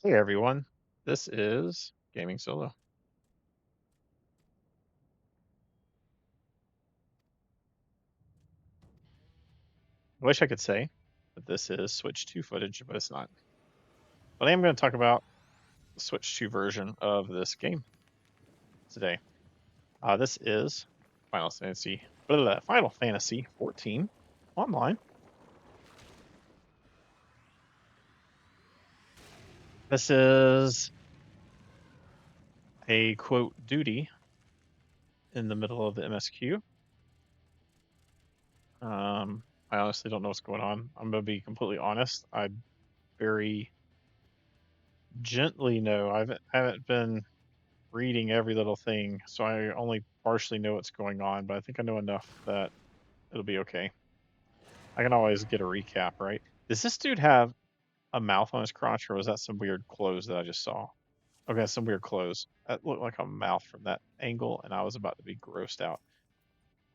Hey everyone, this is Gaming Solo. I wish I could say that this is Switch 2 footage, but it's not. But I am going to talk about the Switch 2 version of this game today. This is Final Fantasy 14 online. This is a quote duty in the middle of the MSQ. I honestly don't know what's going on. I'm going to be completely honest. I very gently know I haven't been reading every little thing, so I only partially know what's going on, but I think I know enough that it'll be okay. I can always get a recap, right? Does this dude have a mouth on his crotch, or was that some weird clothes that I just saw? Okay, some weird clothes. That looked like a mouth from that angle, and I was about to be grossed out.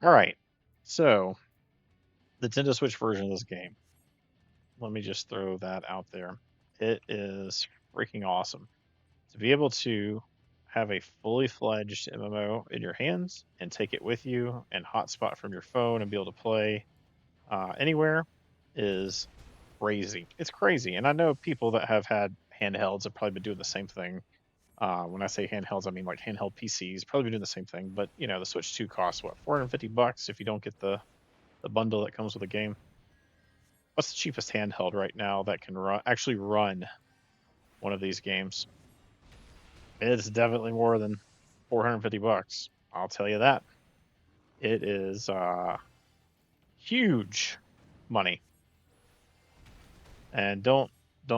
All right, so the Nintendo Switch version of this game. Let me just throw that out there. It is freaking awesome to be able to have a fully fledged MMO in your hands and take it with you and hotspot from your phone and be able to play anywhere is crazy. It's crazy. And I know people that have had handhelds have probably been doing the same thing. When I say handhelds, I mean like handheld PCs, probably been doing the same thing. But you know, the Switch 2 costs what, $450 if you don't get the bundle that comes with the game. What's the cheapest handheld right now that can actually run one of these games? It's definitely more than $450. I'll tell you that. It is huge money. And don't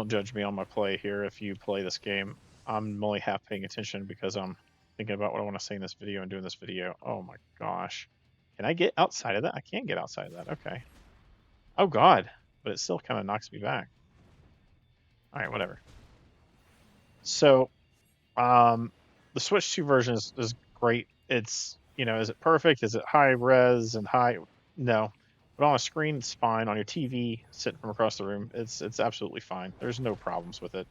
judge me on my play here if you play this game. I'm only half paying attention because I'm thinking about what I want to say in this video and doing this video. Oh my gosh. Can I get outside of that? I can't get outside of that. Okay. Oh god. But it still kind of knocks me back. All right, whatever. So, the Switch 2 version is great. It's, is it perfect? Is it high res and high? No. But on a screen, it's fine. On your TV, sitting from across the room, it's absolutely fine. There's no problems with it.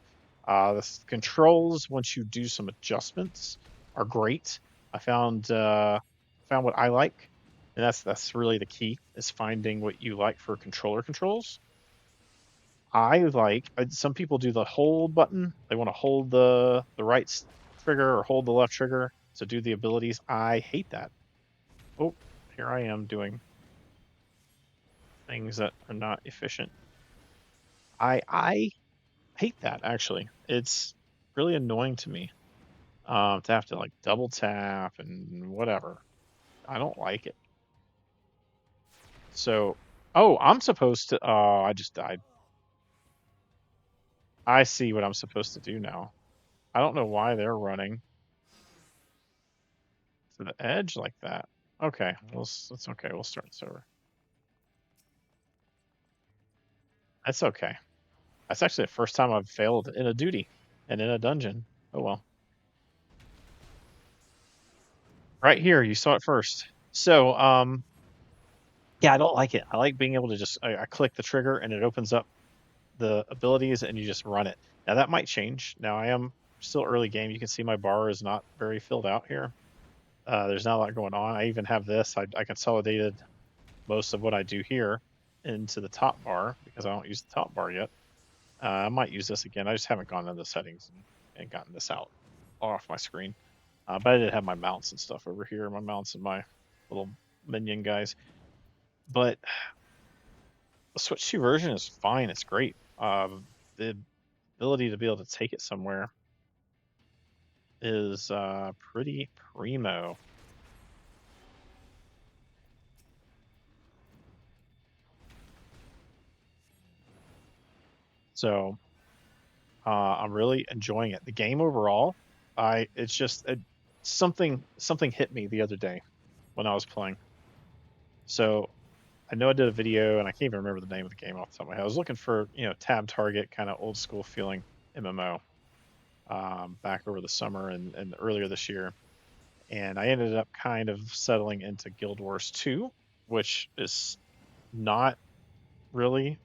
The controls, once you do some adjustments, are great. I found what I like, and that's really the key is finding what you like for controller controls. Some people do the hold button. They want to hold the right trigger or hold the left trigger to do the abilities. I hate that. Oh, here I am doing things that are not efficient. I hate that actually. It's really annoying to me. To have to like double tap and whatever. I don't like it. So, oh, I'm supposed to. Oh, I just died. I see what I'm supposed to do now. I don't know why they're running to the edge like that. Okay, that's okay. We'll start this over. That's okay. That's actually the first time I've failed in a duty and in a dungeon. Oh well. Right here, you saw it first. So, yeah, I don't like it. I like being able to I click the trigger and it opens up the abilities and you just run it. Now that might change. Now I am still early game. You can see my bar is not very filled out here. There's not a lot going on. I even have this. I consolidated most of what I do here into the top bar because I don't use the top bar yet. I might use this again. I just haven't gone into the settings and gotten this out off my screen. But I did have my mounts and stuff over here, my mounts and my little minion guys. But the Switch 2 version is fine. It's great. The ability to be able to take it somewhere is pretty primo. So I'm really enjoying it. The game overall, it's just something hit me the other day when I was playing. So I know I did a video and I can't even remember the name of the game off the top of my head. I was looking for, tab target kind of old school feeling MMO back over the summer and earlier this year. And I ended up kind of settling into Guild Wars 2, which is not really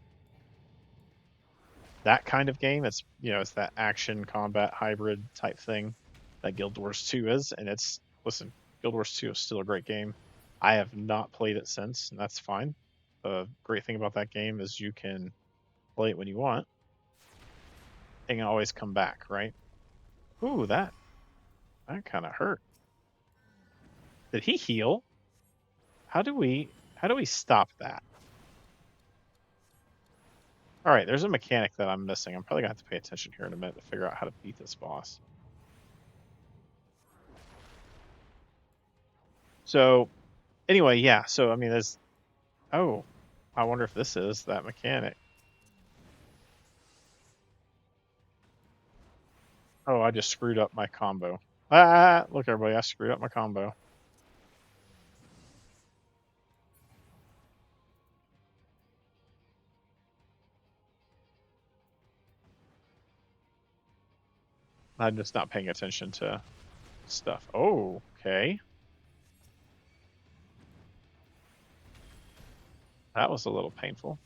that kind of game. It's it's that action combat hybrid type thing that Guild Wars 2 is, and it's listen, Guild Wars 2 is still a great game. I have not played it since, and that's fine. The great thing about that game is you can play it when you want and can always come back, right? Ooh, that kind of hurt. Did he heal? How do we stop that? All right, there's a mechanic that I'm missing. I'm probably gonna have to pay attention here in a minute to figure out how to beat this boss. So anyway, yeah. So I mean, there's oh, I wonder if this is that mechanic. Oh, I just screwed up my combo. Ah, look everybody, I screwed up my combo. I'm just not paying attention to stuff. Oh, okay. That was a little painful.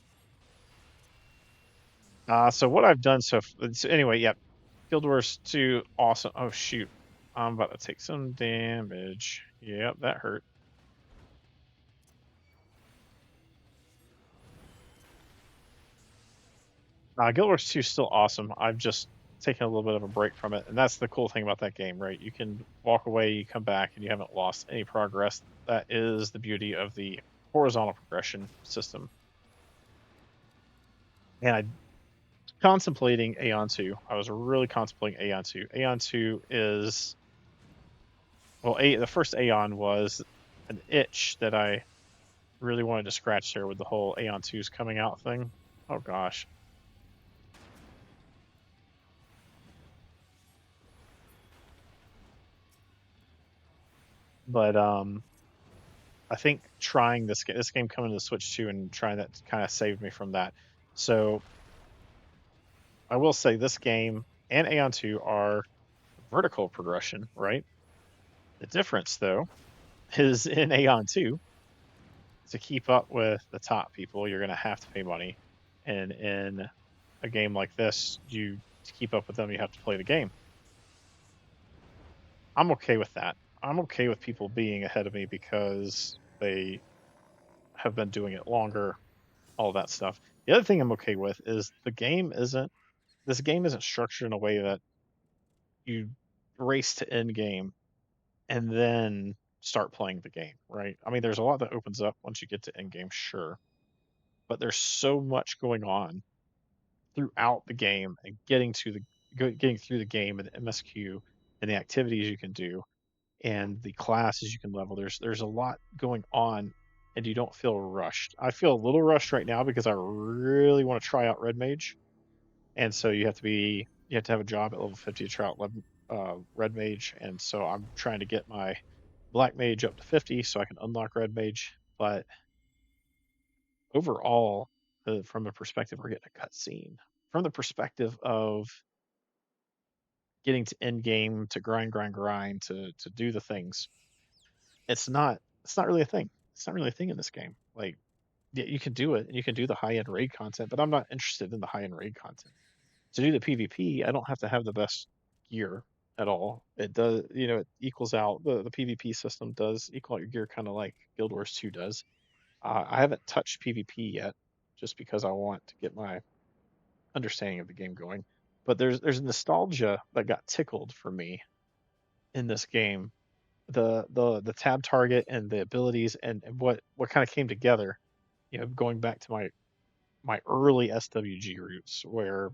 So what I've done so anyway, yep. Guild Wars 2, awesome. Oh shoot. I'm about to take some damage. Yep, that hurt. Guild Wars 2 is still awesome. I've just taken a little bit of a break from it, and that's the cool thing about that game, right? You can walk away, you come back, and you haven't lost any progress. That is the beauty of the horizontal progression system. And I contemplating Aeon 2. I was really contemplating Aeon 2. Aeon 2 is well, the first Aeon was an itch that I really wanted to scratch there with the whole Aeon 2's coming out thing. Oh gosh. But I think trying this game coming to the Switch 2 and trying that kind of saved me from that. So I will say this game and Aeon 2 are vertical progression, right? The difference though is in Aeon 2, to keep up with the top people, you're gonna have to pay money. And in a game like this, you to keep up with them, you have to play the game. I'm okay with that. I'm okay with people being ahead of me because they have been doing it longer, all that stuff. The other thing I'm okay with is this game isn't structured in a way that you race to end game and then start playing the game, right? I mean, there's a lot that opens up once you get to end game, sure, but there's so much going on throughout the game and getting through the game and the MSQ and the activities you can do and the classes you can level. There's a lot going on, and you don't feel rushed. I feel a little rushed right now because I really want to try out Red Mage, and so you have to have a job at level 50 to try out Red Mage, and so I'm trying to get my Black Mage up to 50 so I can unlock Red Mage. But overall, from the perspective we're getting a cutscene, from the perspective of getting to end game to grind to do the things, it's not really a thing. It's not really a thing in this game. Like, yeah, you can do it and you can do the high end raid content, but I'm not interested in the high end raid content. To do the PvP, I don't have to have the best gear at all. It does, it equals out the PvP system does equal out your gear kind of like Guild Wars 2 does. I haven't touched PvP yet, just because I want to get my understanding of the game going. But there's nostalgia that got tickled for me in this game. The tab target and the abilities and what kind of came together. Going back to my early SWG roots where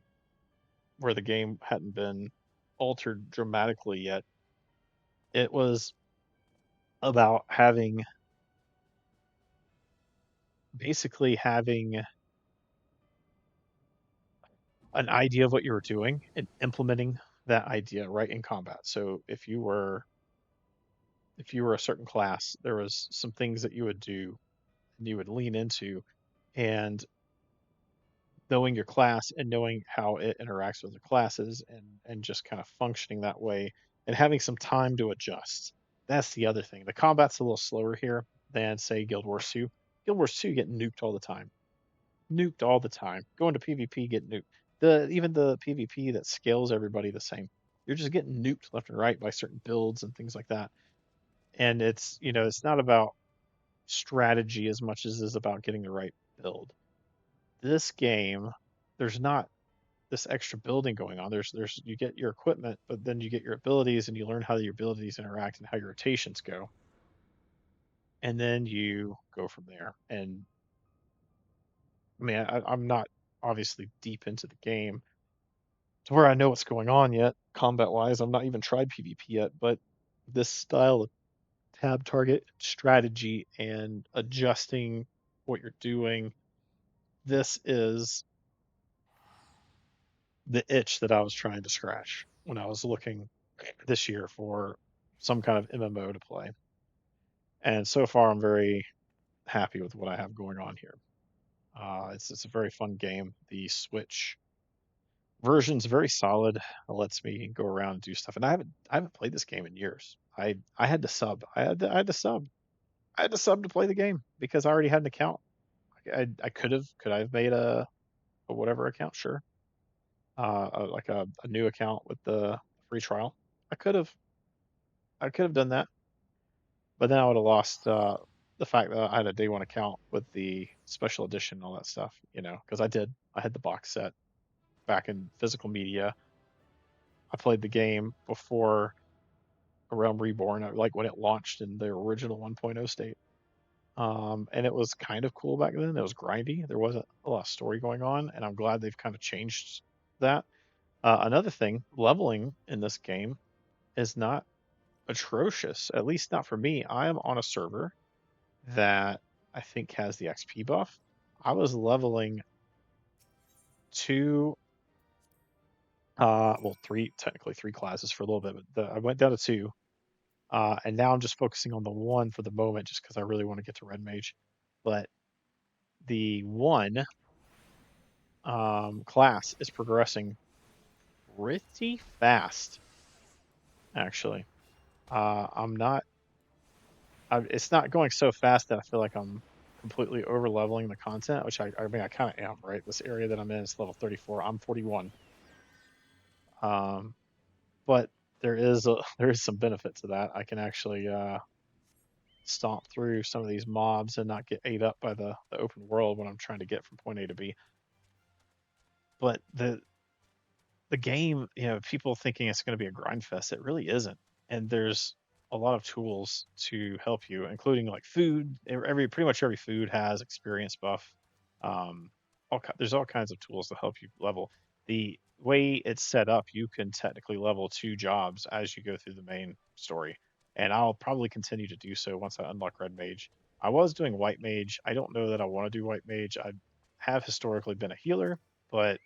the game hadn't been altered dramatically yet. It was about having an idea of what you were doing and implementing that idea right in combat. So if you were a certain class, there was some things that you would do and you would lean into, and knowing your class and knowing how it interacts with the classes and just kind of functioning that way and having some time to adjust. That's the other thing. The combat's a little slower here than say Guild Wars 2. Guild Wars 2 get nuked all the time. Nuked all the time. Going to PvP get nuked. The even the PvP that scales everybody the same. You're just getting nuked left and right by certain builds and things like that. And it's, it's not about strategy as much as it is about getting the right build. This game, there's not this extra building going on. There's you get your equipment, but then you get your abilities and you learn how your abilities interact and how your rotations go. And then you go from there. And I mean, I'm not obviously deep into the game to where I know what's going on yet, combat wise. I've not even tried PvP yet, but this style of tab target strategy and adjusting what you're doing, this is the itch that I was trying to scratch when I was looking this year for some kind of MMO to play. And so far, I'm very happy with what I have going on here. It's a very fun game. The Switch version's very solid. It lets me go around and do stuff. And I haven't played this game in years. I had to sub. I had to sub. I had to sub to play the game because I already had an account. I could I have made a whatever account? Sure. Like a new account with the free trial. I could have I could have done that, but then I would have lost the fact that I had a day one account with the special edition and all that stuff, because I did. I had the box set back in physical media. I played the game before A Realm Reborn, like when it launched in the original 1.0 state. And it was kind of cool back then. It was grindy. There wasn't a lot of story going on, and I'm glad they've kind of changed that. Another thing, leveling in this game is not atrocious, at least not for me. I am on a server that I think has the XP buff. I was leveling two, well, three, technically three classes for a little bit, but I went down to two, and now I'm just focusing on the one for the moment, just because I really want to get to Red Mage. But the one class is progressing pretty fast, actually. I'm not, it's not going so fast that I feel like I'm completely over leveling the content, which I mean, I kind of am, right? This area that I'm in is level 34. I'm 41. Um, but there is some benefit to that. I can actually stomp through some of these mobs and not get ate up by the open world when I'm trying to get from point A to B. But the game, people thinking it's going to be a grind fest, it really isn't. And there's a lot of tools to help you, including like food. Pretty much every food has experience buff. Um, there's all kinds of tools to help you level. The way it's set up, you can technically level two jobs as you go through the main story, and I'll probably continue to do so once I unlock Red Mage. I was doing White Mage. I don't know that I want to do White Mage. I have historically been a healer, but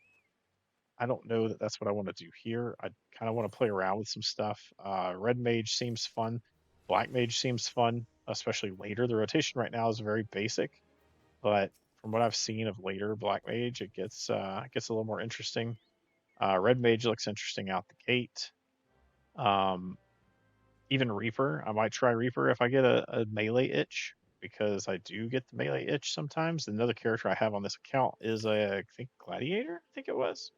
I don't know that that's what I want to do here. I kind of want to play around with some stuff. Red Mage seems fun. Black Mage seems fun, especially later. The rotation right now is very basic, but from what I've seen of later Black Mage, it gets a little more interesting. Red Mage looks interesting out the gate. Um, Even Reaper, I might try Reaper if I get a melee itch, because I do get the melee itch sometimes. Another character I have on this account is I think Gladiator. I think it was.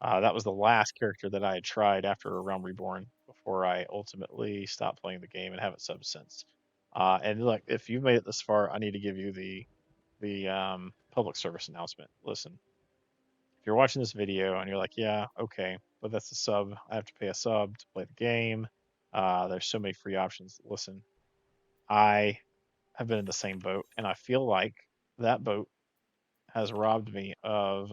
That was the last character that I had tried after A Realm Reborn before I ultimately stopped playing the game and haven't subbed since. And look, if you've made it this far, I need to give you the public service announcement. Listen, if you're watching this video and you're like, yeah, okay, but that's a sub. I have to pay a sub to play the game. There's so many free options. Listen, I have been in the same boat, and I feel like that boat has robbed me of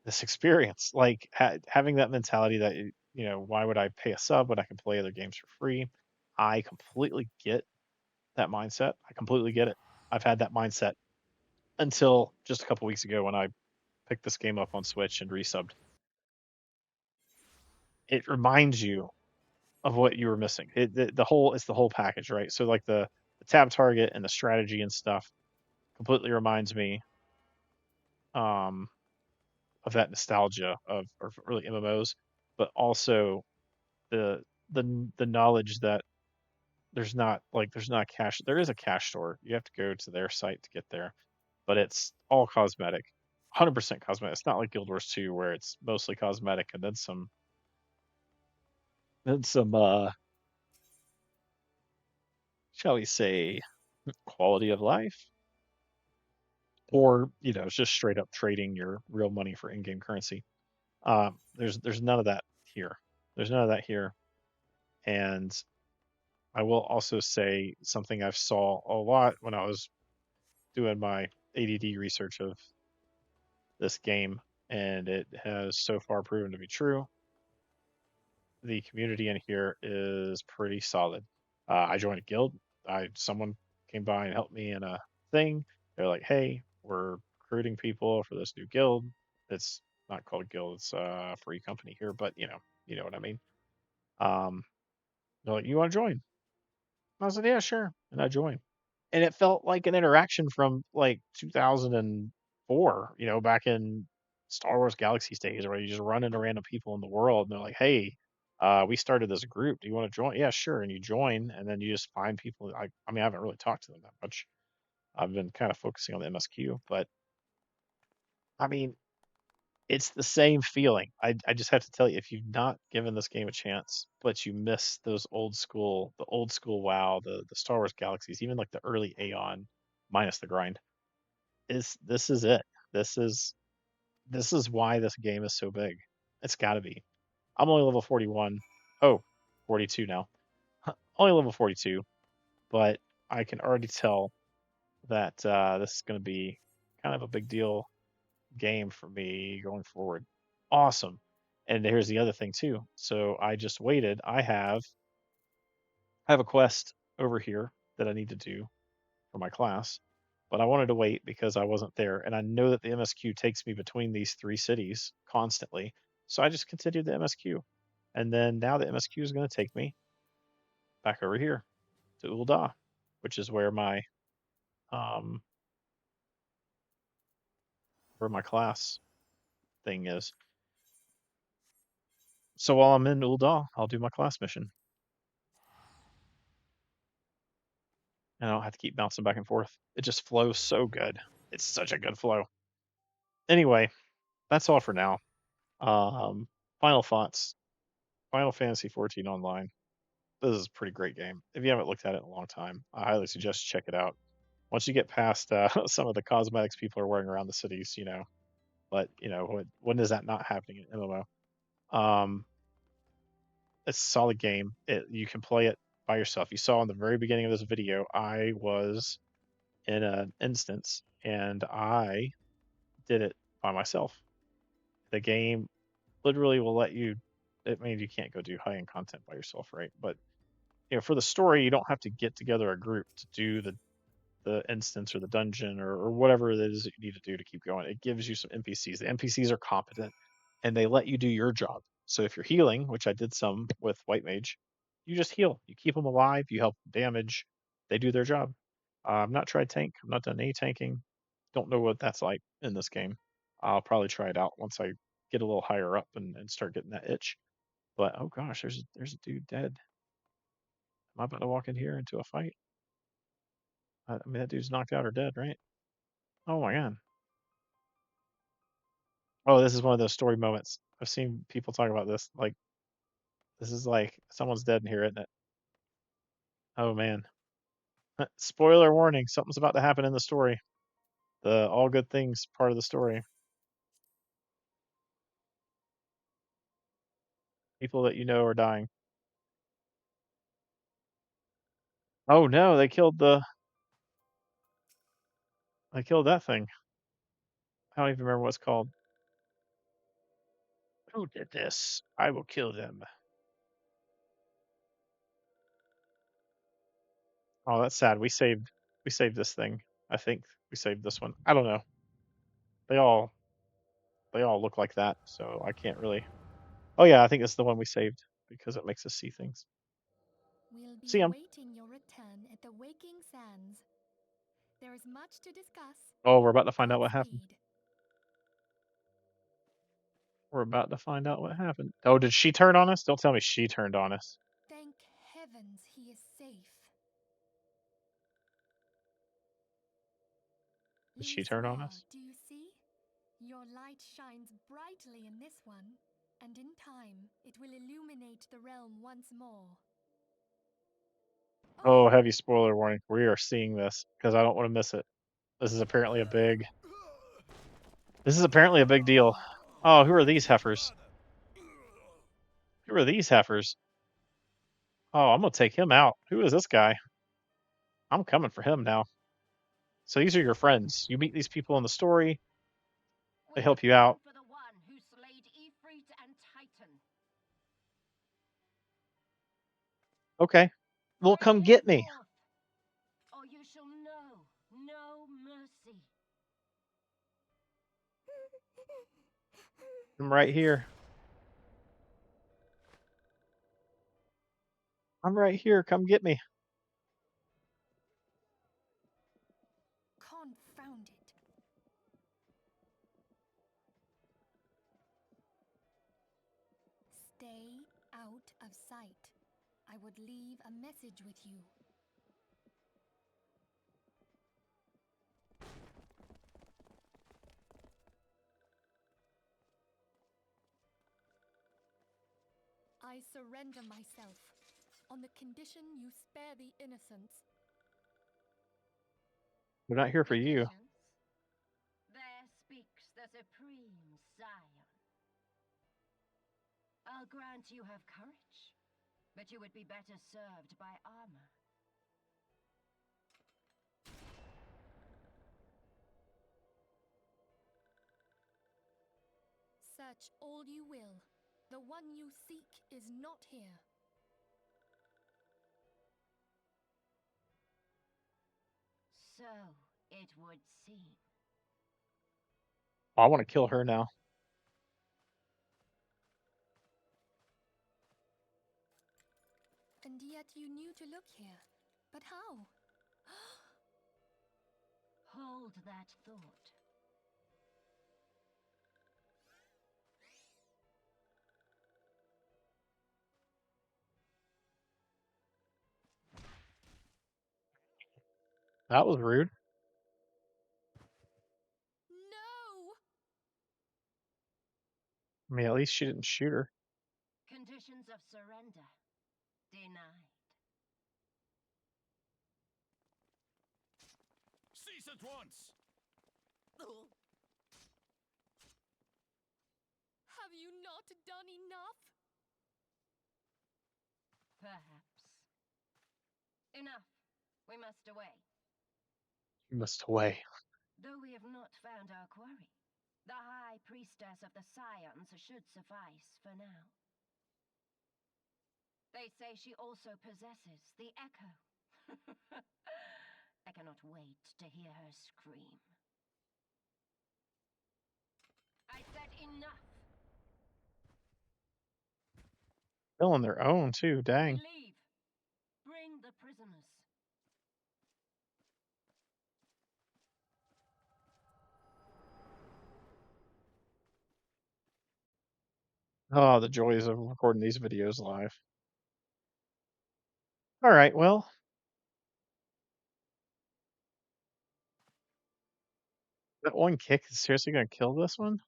this experience. Like having that mentality that why would I pay a sub when I can play other games for free? I completely get that mindset. I completely get it. I've had that mindset until just a couple weeks ago when I picked this game up on Switch and resubbed. It reminds you of what you were missing. It's the whole package, right? So like the tab target and the strategy and stuff completely reminds me um of that nostalgia of early MMOs, but also the the knowledge that there's not a cache. There is a cache store. You have to go to their site to get there, but it's all cosmetic. 100% cosmetic. It's not like Guild Wars 2 where it's mostly cosmetic and then some shall we say quality of life, or it's just straight up trading your real money for in-game currency. There's none of that here. There's none of that here. And I will also say something I've saw a lot when I was doing my ADD research of this game, and it has so far proven to be true. The community in here is pretty solid. I joined a guild. Someone came by and helped me in a thing. They're like, "Hey, we're recruiting people for this new guild. It's not called a guild; it's a free company here, but you know what I mean." Um, they're like, "You want to join?" I said, "Yeah, sure," and I joined. And it felt like an interaction from like 2004, back in Star Wars Galaxy's days, where you just run into random people in the world and they're like, "Hey, we started this group. Do you want to join?" Yeah, sure. And you join, and then you just find people. I mean, I haven't really talked to them that much. I've been kind of focusing on the MSQ, but I mean, it's the same feeling. I just have to tell you, if you've not given this game a chance, but you miss the old school WoW, the Star Wars Galaxies, even like the early Aeon, minus the grind, is this is it. This is this is why this game is so big. It's got to be. I'm only level 41. Oh, 42 now. Only level 42, but I can already tell that this is going to be kind of a big deal game for me going forward. Awesome. And here's the other thing too. So I just waited. I have a quest over here that I need to do for my class, but I wanted to wait because I wasn't there, and I know that the MSQ takes me between these three cities constantly. So I just continued the MSQ, and then now the MSQ is going to take me back over here to Ul'dah, which is um where my class thing is. So while I'm in Ul'dah, I'll do my class mission, and I don't have to keep bouncing back and forth. It just flows so good. It's such a good flow. Anyway, that's all for now. Um, Final thoughts. Final Fantasy 14 Online. This is a pretty great game. If you haven't looked at it in a long time, I highly suggest you check it out. Once you get past some of the cosmetics people are wearing around the cities, but when is that not happening in MMO? It's a solid game. You can play it by yourself. You saw in the very beginning of this video, I was in an instance and I did it by myself. The game literally will let you. It means you can't go do high end content by yourself, right? But for the story, you don't have to get together a group to do the instance or the dungeon or whatever it is that you need to do to keep going. It gives you some NPCs. The NPCs are competent and they let you do your job. So if you're healing, which I did some with White Mage, you just heal. You keep them alive. You help them damage. They do their job. I've not tried tank. I've not done any tanking. Don't know what that's like in this game. I'll probably try it out once I get a little higher up and start getting that itch. But oh gosh, there's a dude dead. Am I about to walk in here into a fight? I mean, that dude's knocked out or dead, right? Oh my god. Oh, this is one of those story moments. I've seen people talk about this. Like, this is like someone's dead in here, isn't it? Oh man. Spoiler warning, something's about to happen in the story. The all good things part of the story. People that you know are dying. Oh no, they killed that thing. I don't even remember what it's called. Who did this? I will kill them. Oh, that's sad. We saved this thing. I think we saved this one. I don't know. They all they all look like that, so I can't really. Oh yeah, I think it's the one we saved because it makes us see things. We'll be See him. awaiting your return at the Waking Sands. There is much to discuss. Oh, we're about to find out what happened. Godspeed. We're about to find out what happened. Oh, did she turn on us? Don't tell me she turned on us. Thank heavens he is safe. Did she Lise turn on Ware, us? do you see? Your light shines brightly in this one, and in time it will illuminate the realm once more. Oh, heavy spoiler warning. We are seeing this because I don't want to miss it. This is apparently a big. This is apparently a big deal. Oh, who are these heifers? Who are these heifers? Oh, I'm gonna take him out. Who is this guy? I'm coming for him now. So these are your friends. You meet these people in the story. They We help have you come out. for the one who slayed Ifrit and Titan. Okay. Well, Bring come him get me. forth, or you shall know no mercy. I'm right here. I'm right here. Come get me. Confound it. Stay out of sight. I would leave a message with you. I surrender myself, on the condition you spare the innocents. We're not here for you. Conditions? There speaks the supreme Scion. I'll grant you have courage, but you would be better served by armor. Search all you will. The one you seek is not here. So it would seem. Oh, I want to kill her now. And yet you knew to look here. But how? Hold that thought. That was rude. No! I mean, at least she didn't shoot her. Conditions of surrender denied. Cease at once! Have you not done enough? Perhaps. Enough. We must away. You must away. Though we have not found our quarry, the High Priestess of the Scions should suffice for now. They say she also possesses the Echo. I cannot wait to hear her scream. I said enough. Killing their own too. We Dang. leave. Bring the prisoners. Oh, the joys of recording these videos live. All right. Well, that one kick is seriously gonna kill this one.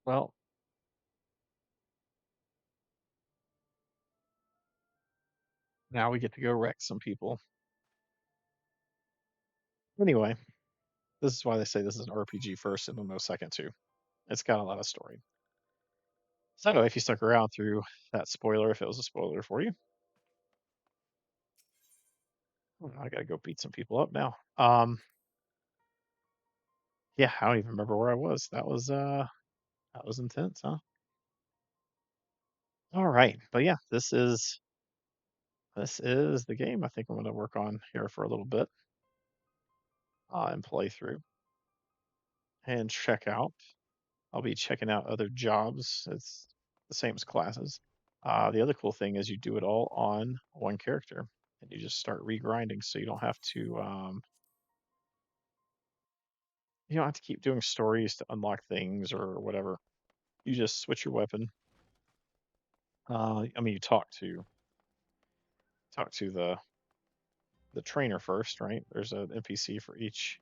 Well, now we get to go wreck some people. Anyway, this is why they say this is an RPG first and MMO second too. It's got a lot of story. So if you stuck around through that spoiler, if it was a spoiler for you, I gotta go beat some people up now. Yeah, I don't even remember where I was. That was intense, huh? All right, but yeah, this is the game I think I'm gonna work on here for a little bit and play through and check out. I'll be checking out other jobs. It's the same as classes. The other cool thing is you do it all on one character, and you just start regrinding, so you don't have to keep doing stories to unlock things or whatever. You just switch your weapon. I mean, you talk to the trainer first, right? There's an NPC for each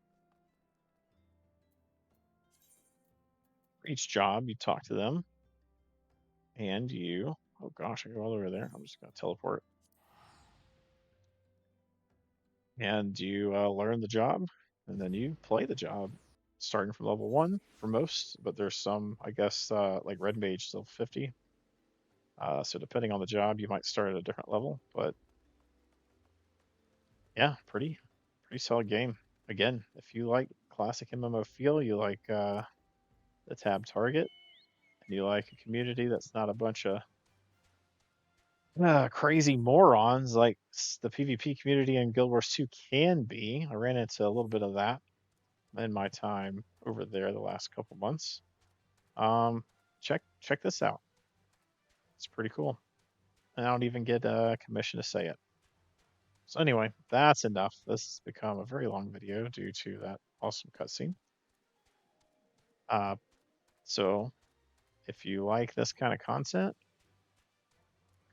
job. You talk to them, and you. Oh gosh, I go all over there. I'm just gonna teleport, and you learn the job, and then you play the job, starting from level 1 for most. But there's some, I guess, like Red Mage still 50. So depending on the job, you might start at a different level. But yeah, pretty solid game. Again, if you like classic MMO feel, you like the tab target, and you like a community that's not a bunch of crazy morons like the PvP community in Guild Wars 2 can be. I ran into a little bit of that in my time over there the last couple months. Um, check this out. It's pretty cool. And I don't even get a commission to say it. So anyway, that's enough. This has become a very long video due to that awesome cutscene. Uh, so if you like this kind of content,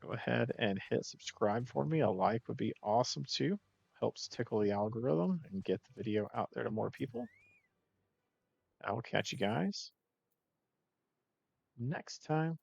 go ahead and hit subscribe for me. A like would be awesome too. Helps tickle the algorithm and get the video out there to more people. I will catch you guys next time.